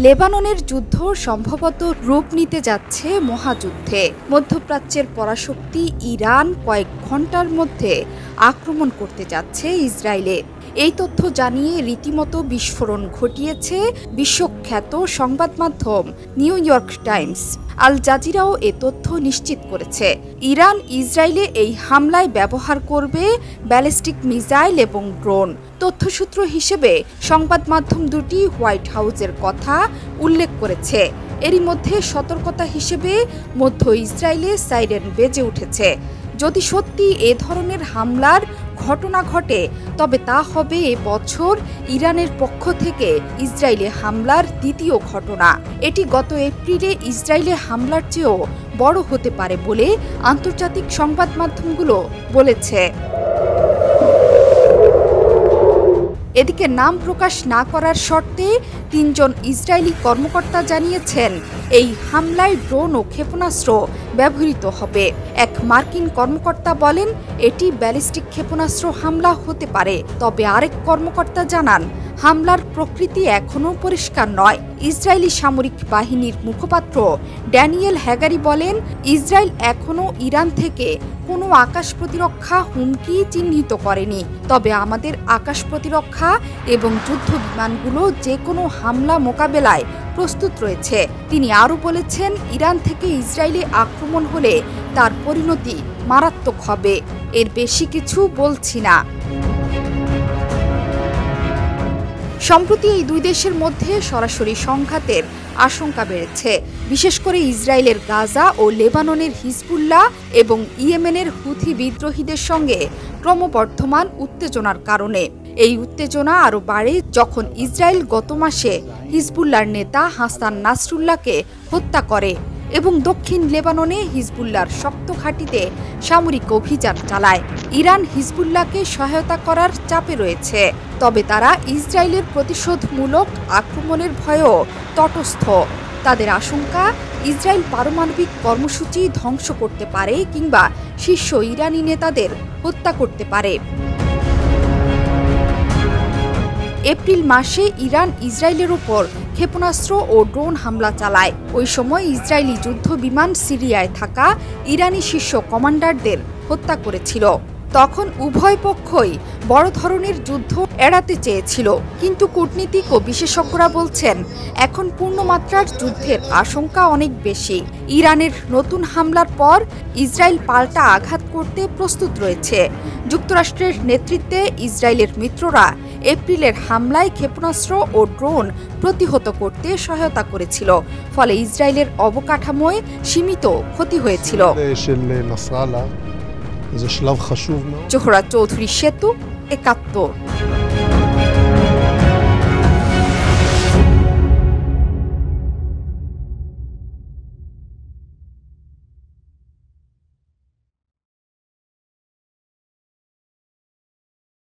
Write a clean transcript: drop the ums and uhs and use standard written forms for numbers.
লেবাননের যুদ্ধ সম্ভবত রূপ নিতে যাচ্ছে মহাযুদ্ধে। মধ্যপ্রাচ্যের পরাশক্তি ইরান কয়েক ঘন্টার মধ্যে আক্রমণ করতে যাচ্ছে ইসরায়েলে। এই তথ্য জানিয়ে রীতিমতো বিস্ফোরণ ঘটিয়েছে বিশ্বখ্যাত সংবাদ মাধ্যম নিউ ইয়র্ক টাইমস। আল জাজিরাও এ তথ্য নিশ্চিত করেছে। ইরান ইসরায়েলে এই হামলায় ব্যবহার করবে ব্যালিস্টিক মিসাইল এবং ড্রোন। তথ্যসূত্র হিসেবে সংবাদ মাধ্যম দুটি হোয়াইট হাউসের কথা উল্লেখ করেছে। এরই মধ্যে সতর্কতা হিসেবে মধ্য ইসরায়েলে সাইরেন বেজে উঠেছে। যদি সত্যি এ ধরনের হামলার ঘটনা ঘটে তবে তা হবে এ বছর ইরানের পক্ষ থেকে ইসরায়েলে হামলার দ্বিতীয় ঘটনা। এটি গত এপ্রিলে ইসরায়েলে হামলার চেয়েও বড় হতে পারে বলে আন্তর্জাতিক সংবাদ মাধ্যমগুলো বলেছে। এদিকে নাম প্রকাশ না করার শর্তে ৩ জন ইসরায়েলি কর্মকর্তা জানিয়েছেন এই হামলায় ড্রোন ও ক্ষেপণাস্ত্র ব্যবহৃত হবে। এক মার্কিন কর্মকর্তা বলেন এটি ব্যালিস্টিক ক্ষেপণাস্ত্র হামলা হতে পারে। তবে আরেক কর্মকর্তা জানান হামলার প্রকৃতি এখনও পরিষ্কার নয়। ইসরায়েলি সামরিক বাহিনীর মুখপাত্র ড্যানিয়েল হ্যাগারি বলেন ইসরায়েল এখনও ইরান থেকে কোনো আকাশ প্রতিরক্ষা হুমকি চিহ্নিত করেনি। তবে আমাদের আকাশ প্রতিরক্ষা এবং যুদ্ধ বিমানগুলো যে কোনো হামলা মোকাবেলায় প্রস্তুত রয়েছে। তিনি আরও বলেছেন ইরান থেকে ইসরায়েলে আক্রমণ হলে তার পরিণতি মারাত্মক হবে। এর বেশি কিছু বলছি না। সম্প্রতি এই দুই দেশের মধ্যে সরাসরি সংঘাতের আশঙ্কা বেড়েছে, বিশেষ করে ইসরায়েলের গাজা ও লেবাননের হিজবুল্লাহ এবং ইয়েমেনের হুথি বিদ্রোহীদের সঙ্গে ক্রমবর্ধমান উত্তেজনার কারণে। এই উত্তেজনা আরও বাড়ে যখন ইসরায়েল গত মাসে হিজবুল্লাহর নেতা হাসান নাসরুল্লাহকে হত্যা করে এবং দক্ষিণ লেবাননে হিজবুল্লাহর শক্ত ঘাঁটিতে সামরিক অভিযান চালায়। ইরান হিজবুল্লাহকে সহায়তা করার চাপে রয়েছে, তবে তারা ইসরায়েলের প্রতিশোধমূলক আক্রমণের ভয়েও তটস্থ। তাদের আশঙ্কা ইসরায়েল পারমাণবিক কর্মসূচি ধ্বংস করতে পারে কিংবা শীর্ষ ইরানি নেতাদের হত্যা করতে পারে। এপ্রিল মাসে ইরান ইসরায়েলের উপর ক্ষেপণাস্ত্র ও ড্রোন হামলা চালায়। ওই সময় ইসরায়েলি যুদ্ধ বিমান সিরিয়ায় থাকা ইরানি শীর্ষ কমান্ডারদের হত্যা করেছিল। তখন উভয় পক্ষই বড় ধরনের যুদ্ধ এড়াতে চেয়েছিল, কিন্তু কূটনীতিক ও বিশেষজ্ঞরা বলছেন এখন পূর্ণমাত্রার যুদ্ধের আশঙ্কা অনেক বেশি। ইরানের নতুন হামলার পর ইসরায়েল পাল্টা আঘাত করতে প্রস্তুত রয়েছে। যুক্তরাষ্ট্রের নেতৃত্বে ইসরায়েলের মিত্ররা এপ্রিলের হামলায় ক্ষেপণাস্ত্র ও ড্রোন প্রতিহত করতে সহায়তা করেছিল, ফলে ইসরায়েলের অবকাঠামোয় সীমিত ক্ষতি হয়েছিল। জোহরা চৌধুরী সেতু, ৭১।